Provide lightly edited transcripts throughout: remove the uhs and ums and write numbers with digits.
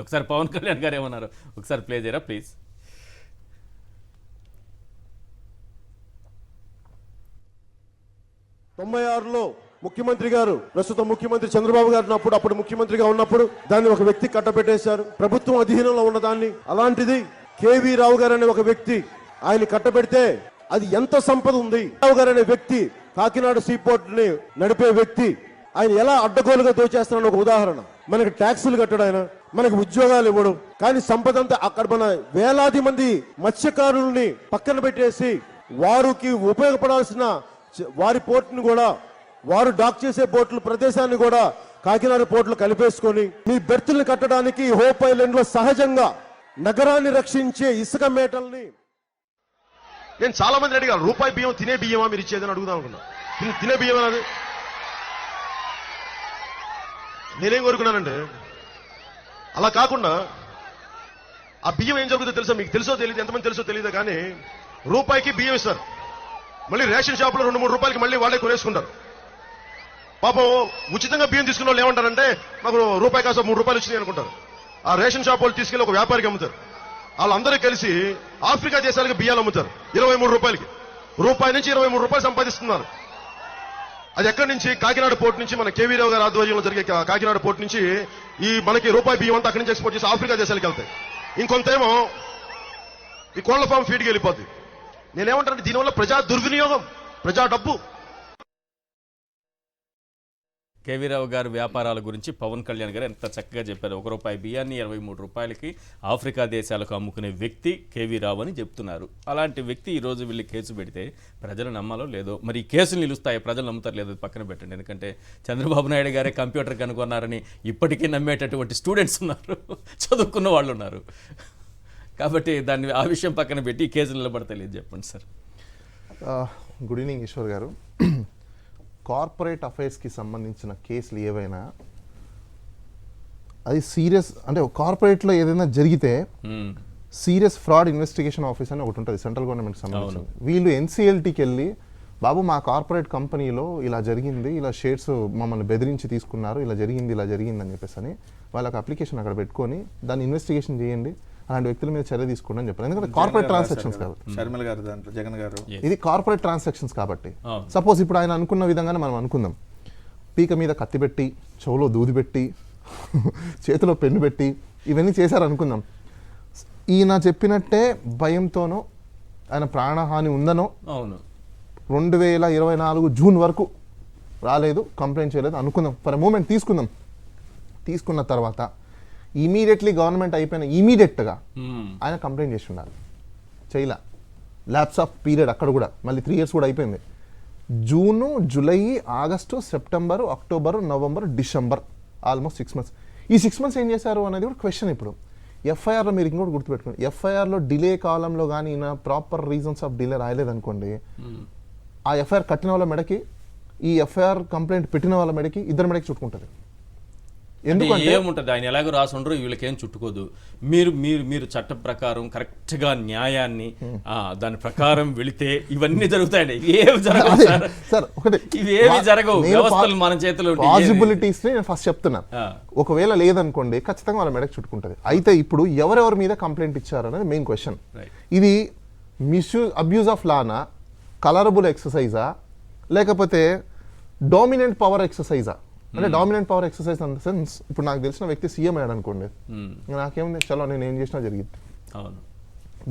ఒకసారి పవన్ కళ్యాణ్ గారు ఏమన్నారు ఒకసారి ప్లే చేయరా ప్లీజ్. 96లో ముఖ్యమంత్రి గారు ప్రస్తుతం ముఖ్యమంత్రి చంద్రబాబు గారు అప్పుడు ముఖ్యమంత్రిగా ఉన్నప్పుడు దాన్ని ఒక వ్యక్తి కట్టబెట్టేశారు. ప్రభుత్వం అధీనంలో ఉన్నదాన్ని. అలాంటిది కేవీ రావు గారు అనే ఒక వ్యక్తి ఆయన కట్టబెడితే అది ఎంత సంపద ఉంది. రావు గారు అనే వ్యక్తి కాకినాడ సీపోర్ట్ ని నడిపే వ్యక్తి ఆయన ఎలా అడ్డగోలుగా దోచేస్తున్నాడు ఒక ఉదాహరణ. మనకి ట్యాక్సులు కట్టడు ఆయన, మనకి ఉద్యోగాలు ఇవ్వడు, కానీ సంపద అంతా అక్కడ మన వేలాది మంది మత్స్యకారుల్ని పక్కన పెట్టేసి వారికి ఉపయోగపడాల్సిన వారి పోర్టును కూడా వారు డాక్ చేసే పోర్టుల ప్రదేశాన్ని కూడా కాకినాడ పోర్టులు కలిపేసుకొని మీ బెర్తుల్ని కట్టడానికి హోప్ ఐలాండ్ లో సహజంగా నగరాన్ని రక్షించే ఇసుక మేటల్ని నేను చాలా మంది అడిగాను, రూపాయి బియ్యం తినే బియ్యమా మీరు ఇచ్చేదని అడుగుదాం అనుకున్నా. తినే బియ్యం అది నేనేం కోరుకున్నానండి. అలా కాకుండా ఆ బియ్యం ఏం జరుగుతుందో తెలుసా మీకు? తెలుసో తెలియదు, ఎంతమంది తెలుసో తెలియదు, కానీ రూపాయికి బియ్యం ఇస్తారు. మళ్ళీ రేషన్ షాపులో 2-3 రూపాయలకి మళ్ళీ వాళ్ళే కొనేసుకుంటారు. పాపం ఉచితంగా బియ్యం తీసుకున్న వాళ్ళు ఏమంటారంటే మాకు రూపాయి కాస్త 3 రూపాయలు వచ్చినాయి అనుకుంటారు. ఆ రేషన్ షాప్ వాళ్ళు తీసుకెళ్లి ఒక వ్యాపారికి అమ్ముతారు. వాళ్ళందరూ కలిసి ఆఫ్రికా దేశాలకు బియ్యాలు అమ్ముతారు 23 రూపాయలకి. రూపాయి నుంచి 23 రూపాయలు సంపాదిస్తున్నారు. అది ఎక్కడి నుంచి? కాకినాడ పోర్ట్ నుంచి, మన కేవీ రావు గారి ఆధ్వర్యంలో జరిగే కాకినాడ పోర్ట్ నుంచి ఈ మనకి రూపాయి బియ్యం అంతా అక్కడి నుంచి ఎక్స్పోర్ట్ చేసి ఆఫ్రికా దేశాలకు వెళ్తాయి. ఇంకొంతేమో ఈ కోళ్ల ఫామ్ ఫీడ్కి వెళ్ళిపోద్ది. నేనేమంటానంటే దీనివల్ల ప్రజా దుర్వినియోగం, ప్రజా డబ్బు. కేవీ రావు గారు వ్యాపారాల గురించి పవన్ కళ్యాణ్ గారు ఎంత చక్కగా చెప్పారు. 1 రూపాయి బియ్యాన్ని 23 రూపాయలకి ఆఫ్రికా దేశాలకు అమ్ముకునే వ్యక్తి కేవీ రావు అని చెప్తున్నారు. అలాంటి వ్యక్తి ఈరోజు వీళ్ళు కేసు పెడితే ప్రజలు నమ్మాలో లేదో, మరి ఈ కేసులు నిలుస్తాయి, ప్రజలు నమ్ముతారు లేదో పక్కన పెట్టండి. ఎందుకంటే చంద్రబాబు నాయుడు గారే కంప్యూటర్ కనుగొన్నారని ఇప్పటికీ నమ్మేటటువంటి స్టూడెంట్స్ ఉన్నారు, చదువుకున్న వాళ్ళు ఉన్నారు. కాబట్టి దాన్ని ఆ విషయం పక్కన పెట్టి ఈ కేసులు నిలబడతాయి లేదు చెప్పండి సార్. గుడ్ ఈవినింగ్ ఈశ్వర్ గారు. కార్పొరేట్ అఫైర్స్కి సంబంధించిన కేసులు ఏవైనా అది సీరియస్, అంటే కార్పొరేట్లో ఏదైనా జరిగితే సీరియస్ ఫ్రాడ్ ఇన్వెస్టిగేషన్ ఆఫీస్ అని ఒకటి ఉంటుంది సెంట్రల్ గవర్నమెంట్కి సంబంధించింది. వీళ్ళు ఎన్సీఎల్టీకి వెళ్ళి బాబు మా కార్పొరేట్ కంపెనీలో ఇలా జరిగింది, ఇలా షేర్స్ మమ్మల్ని బెదిరించి తీసుకున్నారు, ఇలా జరిగింది అని చెప్పేసి అని వాళ్ళకి అప్లికేషన్ అక్కడ పెట్టుకొని దాన్ని ఇన్వెస్టిగేషన్ చేయండి, అలాంటి వ్యక్తుల మీద చర్య తీసుకోండి అని చెప్పారు. ఎందుకంటే కార్పొరేట్ ట్రాన్సాక్షన్స్ కాబట్టి, జగన్ గారు ఇది కార్పొరేట్ ట్రాన్సాక్షన్స్ కాబట్టి. సపోజ్ ఇప్పుడు ఆయన అనుకున్న విధంగానే మనం అనుకుందాం, పీక మీద కత్తి పెట్టి, చెవులో దూది పెట్టి, చేతిలో పెన్ను పెట్టి ఇవన్నీ చేశారు అనుకుందాం. ఈయన చెప్పినట్టే భయంతోనో ఆయన ప్రాణహాని ఉందనో 2024 జూన్ వరకు రాలేదు, కంప్లైంట్ చేయలేదు అనుకుందాం, ఫర్ మూమెంట్ తీసుకున్న తర్వాత ఇమీడియట్లీ గవర్నమెంట్ అయిపోయిన ఇమీడియట్గా ఆయన కంప్లైంట్ చేసి ఉండాలి. చేయలే, ల్యాప్స్ ఆఫ్ పీరియడ్ అక్కడ కూడా మళ్ళీ 3 years కూడా అయిపోయింది. June, July, August, September, October, November, December, almost 6 months. ఈ 6 months ఏం చేశారు అనేది కూడా క్వశ్చన్. ఇప్పుడు ఎఫ్ఐఆర్లో మీరు ఇంకోటి గుర్తుపెట్టుకోండి, ఎఫ్ఐఆర్లో డిలే కాలంలో కానీ ఈయన ప్రాపర్ రీజన్స్ ఆఫ్ డిలే రాయలేదనుకోండి, ఆ ఎఫ్ఐఆర్ కట్టిన వాళ్ళ మెడకి, ఈ ఎఫ్ఐఆర్ కంప్లైంట్ పెట్టిన వాళ్ళ మెడకి, ఇద్దరు మెడకి చుట్టుకుంటుంది. ఎందుకంటే ఏముంటుంది, ఆయన ఎలాగో రాసి ఉండరు, వీళ్ళకేం చుట్టుకోదు. మీరు చట్టం ప్రకారం కరెక్ట్ గా న్యాయాన్ని దాని ప్రకారం వెళితే ఇవన్నీ జరుగుతాయండి. ఇవేమి జరగవు సార్, ఇవేమి జరగవు, వ్యవస్థలు మన చేతిలో. పాసిబిలిటీస్ నేను ఫస్ట్ చెప్తున్నా, ఒకవేళ లేదనుకోండి ఖచ్చితంగా వాళ్ళ మెడకి చుట్టుకుంటుంది. అయితే ఇప్పుడు ఎవరెవరి మీద కంప్లైంట్ ఇచ్చారు అనేది మెయిన్ క్వశ్చన్. ఇది అబ్యూజ్ ఆఫ్ లానా, కలరబుల్ ఎక్సర్సైజా, లేకపోతే డామినెంట్ పవర్ ఎక్సర్సైజా? అంటే dominant power exercise in the sense, ఇప్పుడు నాకు తెలిసిన వ్యక్తి సీఎం అయ్యాడు అనుకోండి, నాకేముంది చలో నేను ఏం చేసినా జరిగింది.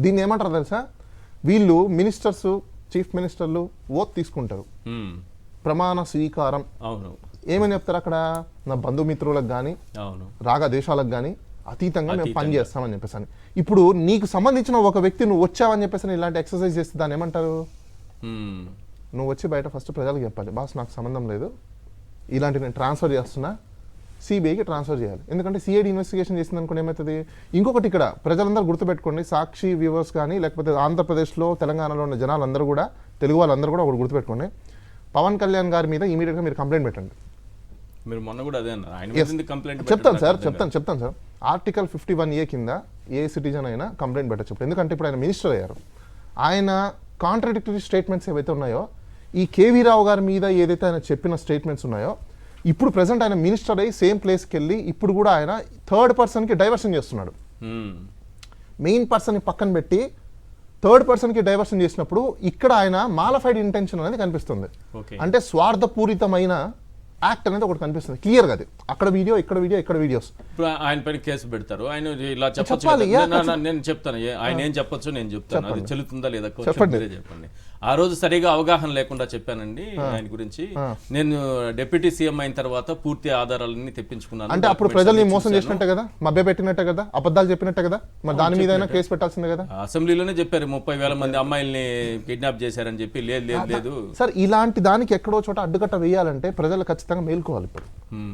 దీన్ని ఏమంటారు తెలుసా, వీళ్ళు మినిస్టర్స్, చీఫ్ మినిస్టర్లు ఓత్ తీసుకుంటారు, ప్రమాణ స్వీకారం. ఏమని చెప్తారు అక్కడ? నా బంధుమిత్రులకు కానీ రాగా దేశాలకు కానీ అతీతంగా మేము పని చేస్తామని చెప్పేసి. ఇప్పుడు నీకు సంబంధించిన ఒక వ్యక్తి నువ్వు వచ్చావని చెప్పేసి ఇలాంటి ఎక్సర్సైజ్ చేస్తే దాన్ని ఏమంటారు? నువ్వు వచ్చి బయట ఫస్ట్ ప్రజలకు చెప్పాలి, బాస్ నాకు సంబంధం లేదు, ఇలాంటి నేను ట్రాన్స్ఫర్ చేస్తున్నా, సిబిఐకి ట్రాన్స్ఫర్ చేయాలి. ఎందుకంటే సిఐడి ఇన్వెస్టిగేషన్ చేసింది అనుకోండి ఏమవుతుంది. ఇంకొకటి ఇక్కడ ప్రజలందరూ గుర్తుపెట్టుకోండి, సాక్షి వ్యూవర్స్ కానీ లేకపోతే ఆంధ్రప్రదేశ్లో తెలంగాణలో ఉన్న జనాలందరూ కూడా, తెలుగు వాళ్ళందరూ కూడా ఒకటి గుర్తుపెట్టుకోండి, పవన్ కళ్యాణ్ గారి మీద ఇమీడియట్గా మీరు కంప్లైంట్ పెట్టండి. మీరు మొన్న కూడా అదే చెప్తాను సార్. ఆర్టికల్ 51A కింద ఏ సిటిజన్ అయినా కంప్లైంట్ పెట్టచ్చు. ఎందుకంటే ఇప్పుడు ఆయన మినిస్టర్ అయ్యారు, ఆయన కాంట్రాడిక్టరీ స్టేట్మెంట్స్ ఏవైతే ఉన్నాయో, ఈ కేవీ రావు గారి మీద ఏదైతే ఆయన చెప్పిన స్టేట్మెంట్స్ ఉన్నాయో ఇప్పుడు ప్రెసెంట్ ఆయన మినిస్టర్ అయ్యి సేమ్ ప్లేస్కి వెళ్ళి ఇప్పుడు కూడా ఆయన థర్డ్ పర్సన్కి డైవర్షన్ చేస్తున్నాడు. మెయిన్ పర్సన్ని పక్కన పెట్టి థర్డ్ పర్సన్కి డైవర్షన్ చేసినప్పుడు ఇక్కడ ఆయన మాలఫైడ్ ఇంటెన్షన్ అనేది కనిపిస్తుంది. ఓకే. అంటే స్వార్థపూరితమైన యాక్ట్ అనేది ఒకటి కనిపిస్తుంది క్లియర్గా. అది అక్కడ వీడియో ఇక్కడ వీడియో ఇక్కడ వీడియోస్. ఇప్పుడు ఆయన పైన కేసు పెడతారు, ఆయన ఇలా చెప్పొచ్చు చెప్పాలి, కదా. నేను చెప్తాను ఆయన ఏం చెప్పొచ్చు, నేను చెప్తాను, అది చెల్లుతుందా లేదా మీరే చెప్పండి. ఆ రోజు సరిగా అవగాహన లేకుండా చెప్పానండి ఆయన గురించి. నేను డిప్యూటీ సీఎం అయిన తర్వాత పూర్తి ఆధారాలన్నీ తెప్పించుకున్నాను. అంటే అప్పుడు ప్రజల్ని మోసం చేసినట్టే కదా, మభ్య పెట్టినట్టే కదా, అబద్ధాలు చెప్పినట్టే కదా, మరి దాని మీద కేసు పెట్టాల్సిందే కదా. అసెంబ్లీలోనే చెప్పారు 30,000 మంది అమ్మాయిల్ని కిడ్నాప్ చేశారని చెప్పి. లేదు సార్, ఇలాంటి దానికి ఎక్కడో చోట అడ్డుకట్ట వేయాలంటే ప్రజలు ఖచ్చితంగా మేల్కోవాలి. ఇప్పుడు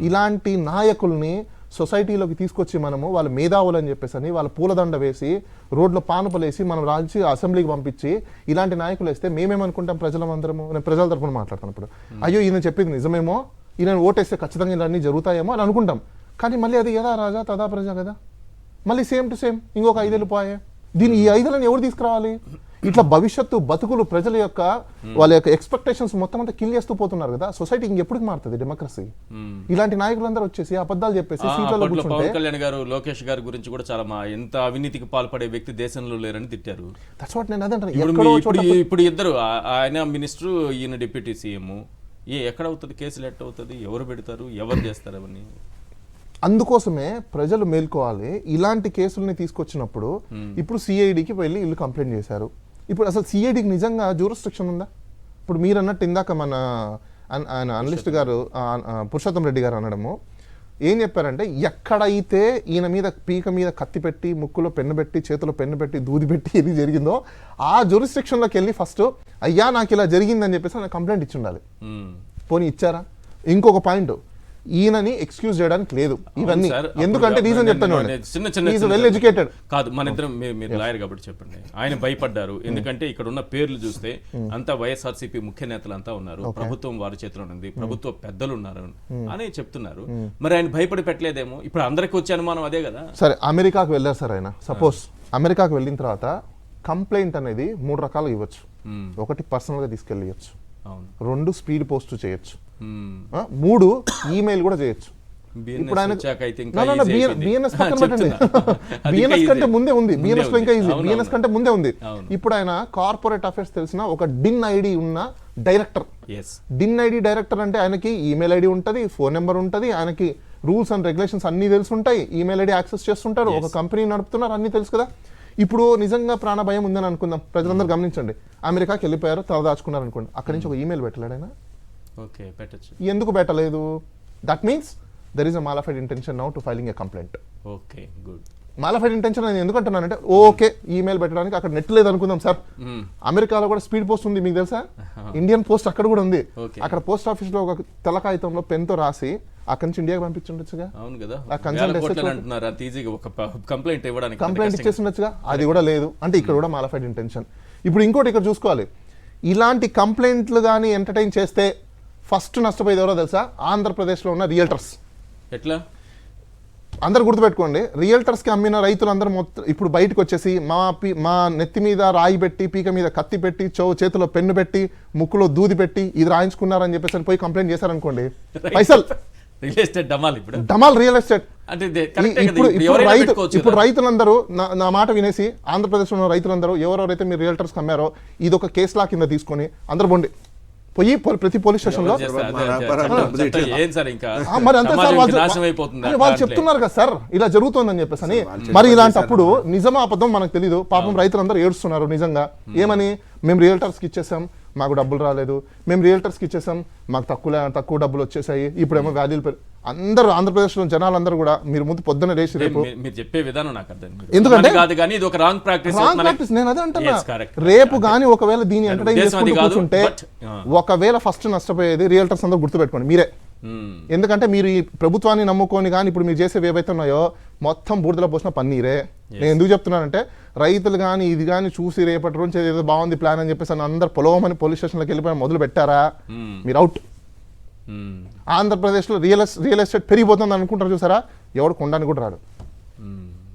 ఇలాంటి నాయకుల్ని సొసైటీలోకి తీసుకొచ్చి మనము వాళ్ళ మేధావులు అని చెప్పేసి వాళ్ళ పూలదండ వేసి రోడ్లో పానుపలేసి మనం రాల్చి అసెంబ్లీకి పంపించి ఇలాంటి నాయకులు వేస్తే మేమేమనుకుంటాం ప్రజలందరము. నేను ప్రజల తరపున మాట్లాడతాను. ఇప్పుడు అయ్యో ఈయన చెప్పింది నిజమేమో, ఈయన ఓటేస్తే ఖచ్చితంగా ఇలాంటి జరుగుతాయేమో అని అనుకుంటాం. కానీ మళ్ళీ అది యథా రాజా తదా ప్రజ కదా, మళ్ళీ సేమ్ టు సేమ్ ఇంకొక 5 ఏళ్ళు పోయే. ఈ 5 ఏళ్ళని ఎవరు తీసుకురావాలి? ఇట్లా భవిష్యత్తు బతుకులు ప్రజల యొక్క వాళ్ళ యొక్క ఎక్స్పెక్టేషన్స్ మొత్తం అంతా కిల్ చేస్తూ పోతున్నారు కదా. సొసైటీ ఇంకెప్పుడు మారుతుంది డెమోక్రసీ? ఇలాంటి నాయకులందరూ వచ్చేసి అబద్ధాలు చెప్పేసి సీట్లలో కూర్చుంటే. పవన్ కళ్యాణ్ గారు లోకేష్ గారి గురించి కూడా చాలా ఎంత అవినీతికి పాల్పడే వ్యక్తి దేశంలో లేరని తిట్టారు. దట్స్ వాట్ నేను అదే అంటాను. ఇప్పుడు ఇద్దరు, ఆయన మినిస్టర్, ఈయన డిప్యూటీ సీఎం, ఎక్కడ అవుతుంది కేసులు? ఎట్ట అవుతుంది? ఎవరు పెడతారు? ఎవరు చేస్తారు అవన్నీ? అందుకోసమే ప్రజలు మేల్కోవాలి. ఇలాంటి కేసుల్ని తీసుకొచ్చినప్పుడు ఇప్పుడు సిఐడికి వెళ్ళి వీళ్ళు కంప్లైంట్ చేశారు. ఇప్పుడు అసలు సిఐడికి నిజంగా జ్యూరిస్డిక్షన్ ఉందా? ఇప్పుడు మీరు అన్నట్టు ఇందాక మన ఆయన అనలిస్ట్ గారు పురుషోత్తం రెడ్డి గారు అనడము ఏం చెప్పారంటే, ఎక్కడైతే ఈయన మీద పీక మీద కత్తి పెట్టి ముక్కులో పెన్ను పెట్టి చేతిలో పెన్ను పెట్టి దూది పెట్టి ఇది జరిగిందో ఆ జ్యూరిస్డిక్షన్లోకి వెళ్ళి ఫస్ట్ అయ్యా నాకు ఇలా జరిగిందని చెప్పేసి ఆయన కంప్లైంట్ ఇచ్చి ఉండాలి. పోనీ ఇచ్చారా? ఇంకొక పాయింట్, ఈయనని ఎక్స్క్యూజ్ చేయడానికి లేదు ఇవన్నీ. ఎందుకంటే రీజన్ చెప్తాను, వెల్ ఎడ్యుకేటెడ్ కాదు. మన ఇద్దరం, మీరు లాయర్ కాబట్టి చెప్పండి. ఆయన భయపడ్డారు ఎందుకంటే ఇక్కడ ఉన్న పేర్లు చూస్తే అంతా వైఎస్ఆర్సీపీ ముఖ్య నేతలు అంతా ఉన్నారు, ప్రభుత్వం వారి చేతిలో ఉంది, ప్రభుత్వ పెద్దలు ఉన్నారు అని చెప్తున్నారు. మరి ఆయన భయపడి పెట్టలేదేమో? ఇప్పుడు అందరికి వచ్చే అనుమానం అదే కదా. సరే, అమెరికాకు వెళ్ళారు సార్ ఆయన. సపోజ్ అమెరికాకు వెళ్ళిన తర్వాత కంప్లైంట్ అనేది 3 రకాలు ఇవ్వచ్చు. ఒకటి పర్సనల్ గా తీసుకెళ్ళి ఇవ్వచ్చు, 2 స్పీడ్ పోస్ట్ చేయొచ్చు, 3 ఈమెయిల్ కూడా చేయొచ్చు. ఇప్పుడు ఆయన బిఎన్ఎస్ పక్కన పెట్టండి, బిఎన్ఎస్ కంటే ముందే ఉంది, బిఎన్ఎస్ లో ఇంకా ఈజీ, బిఎన్ఎస్ కంటే ముందే ఉంది. ఇప్పుడు ఆయన కార్పొరేట్ అఫైర్స్ తెలిసిన ఒక డిన్ ఐడి ఉన్న డైరెక్టర్. డిన్ ఐడి డైరెక్టర్ అంటే ఆయనకి ఈమెయిల్ ఐడి ఉంటుంది, ఫోన్ నెంబర్ ఉంటుంది, ఆయనకి రూల్స్ అండ్ రెగ్యులేషన్స్ అన్ని తెలిసి ఉంటాయి, ఈమెయిల్ ఐడి యాక్సెస్ చేస్తుంటారు, ఒక కంపెనీ నడుపుతున్నారు, అన్ని తెలుసు కదా. ఇప్పుడు నిజంగా ప్రాణ భయం ఉందని అనుకుందాం, ప్రజలందరూ గమనించండి. అమెరికాకి వెళ్ళిపోయారు, తలదాచుకున్నారు అనుకోండి, అక్కడి నుంచి ఒక ఈమెయిల్ పెట్టలేడైనా? ఓకే, పెట్టచ్చు. ఎందుకు పెట్టలేదు? That means there is a mala fide intention now to filing a complaint. Okay, good. Mala fide intention నేను ఎందుకు అంటున్నానంటే, ఓకే ఈమెయిల్ పెట్టడానికి అక్కడ నెట్ లేదు అనుకుందాం సార్, అమెరికాలో కూడా స్పీడ్ పోస్ట్ ఉంది, మీకు తెలుసా? ఇండియన్ పోస్ట్ అక్కడ కూడా ఉంది. అక్కడ పోస్ట్ ఆఫీస్ లో ఒక తెల్ల కాగితంలో పెన్ తో రాసి అక్కడి నుంచి ఇండియాకి పంపించుండొచ్చుగా. అవును కదా, కంప్లైంట్ ఇచ్చేస్తుండొచ్చుగా. అది కూడా లేదు అంటే ఇక్కడ కూడా మాలిఫైడ్ ఇంటెన్షన్. ఇప్పుడు ఇంకోటి ఇక్కడ చూసుకోవాలి, ఇలాంటి కంప్లైంట్లు కానీ ఎంటర్టైన్ చేస్తే ఫస్ట్ నష్టపోయేది ఎవరో తెలుసా? ఆంధ్రప్రదేశ్లో ఉన్న రియల్టర్స్. ఎట్లా? అందరు గుర్తుపెట్టుకోండి, రియల్టర్స్కి అమ్మిన రైతులందరూ మొత్తం ఇప్పుడు బయటకు వచ్చేసి మా నెత్తి మీద రాయి పెట్టి పీక మీద కత్తి పెట్టి చేతిలో పెన్ను పెట్టి ముక్కులో దూది పెట్టి ఇది రాయించుకున్నారని చెప్పేసి పోయి కంప్లైంట్ చేశారనుకోండి, పైసలు రియల్ ఎస్టేట్ డమాల్ రియల్ ఎస్టేట్. ఇప్పుడు రైతులందరూ నా మాట వినేసి ఆంధ్రప్రదేశ్లో ఉన్న రైతులందరూ ఎవరెవరైతే మీరు రియల్టర్స్ అమ్మారో ఇది ఒక కేసు లా కింద తీసుకొని అందరు పోండి, పోయి ప్రతి పోలీస్ స్టేషన్ లో మరి అంతే సార్, వాళ్ళు చెప్తున్నారు కదా సార్ ఇలా జరుగుతుందని చెప్పేసి అని. మరి ఇలాంటప్పుడు నిజమా అబద్ధం మనకు తెలీదు. పాపం రైతులందరూ ఏడుస్తున్నారు నిజంగా. ఏమని? మేము రియల్టర్స్కి ఇచ్చేసాం, మాకు డబ్బులు రాలేదు, మేము రియల్టర్స్కి ఇచ్చేసాం, మాకు తక్కువ డబ్బులు వచ్చేసాయి, ఇప్పుడేమో వాల్యూలు అందరూ ఆంధ్రప్రదేశ్లో జనాలందరూ కూడా మీరు ముందు పొద్దున్న లేచి రేపు మీరు చెప్పే విధానం నాకు అర్థం, ఎందుకంటే ఇది ఒక రాంగ్ ప్రాక్టీస్. నేను అదే అంటున్నా, రేపు కానీ ఒకవేళ దీన్ని ఎంటర్టైన్ చేసుకుంటూ కూర్చుంటే ఒకవేళ ఫస్ట్ నష్టపోయేది రియల్టర్స్ అందరూ గుర్తుపెట్టుకోండి మీరే. ఎందుకంటే మీరు ఈ ప్రభుత్వాన్ని నమ్ముకొని కానీ ఇప్పుడు మీరు చేసేవి ఏవైతే ఉన్నాయో మొత్తం బూడిదలో పోసిన పన్నీరే. నేను ఎందుకు చెప్తున్నానంటే రైతులు కానీ ఇది కానీ చూసి రేపటి రోజు ఏదో బాగుంది ప్లాన్ అని చెప్పేసి అందరు పొలవమని పోలీస్ స్టేషన్లోకి వెళ్ళిపోయి మొదలు పెట్టారా, మీరు అవుట్. ఆంధ్రప్రదేశ్లో రియల్ ఎస్టేట్ పెరిగిపోతుంది అనుకుంటారు చూసారా, ఎవడు కొండానికి కూడా రాడు.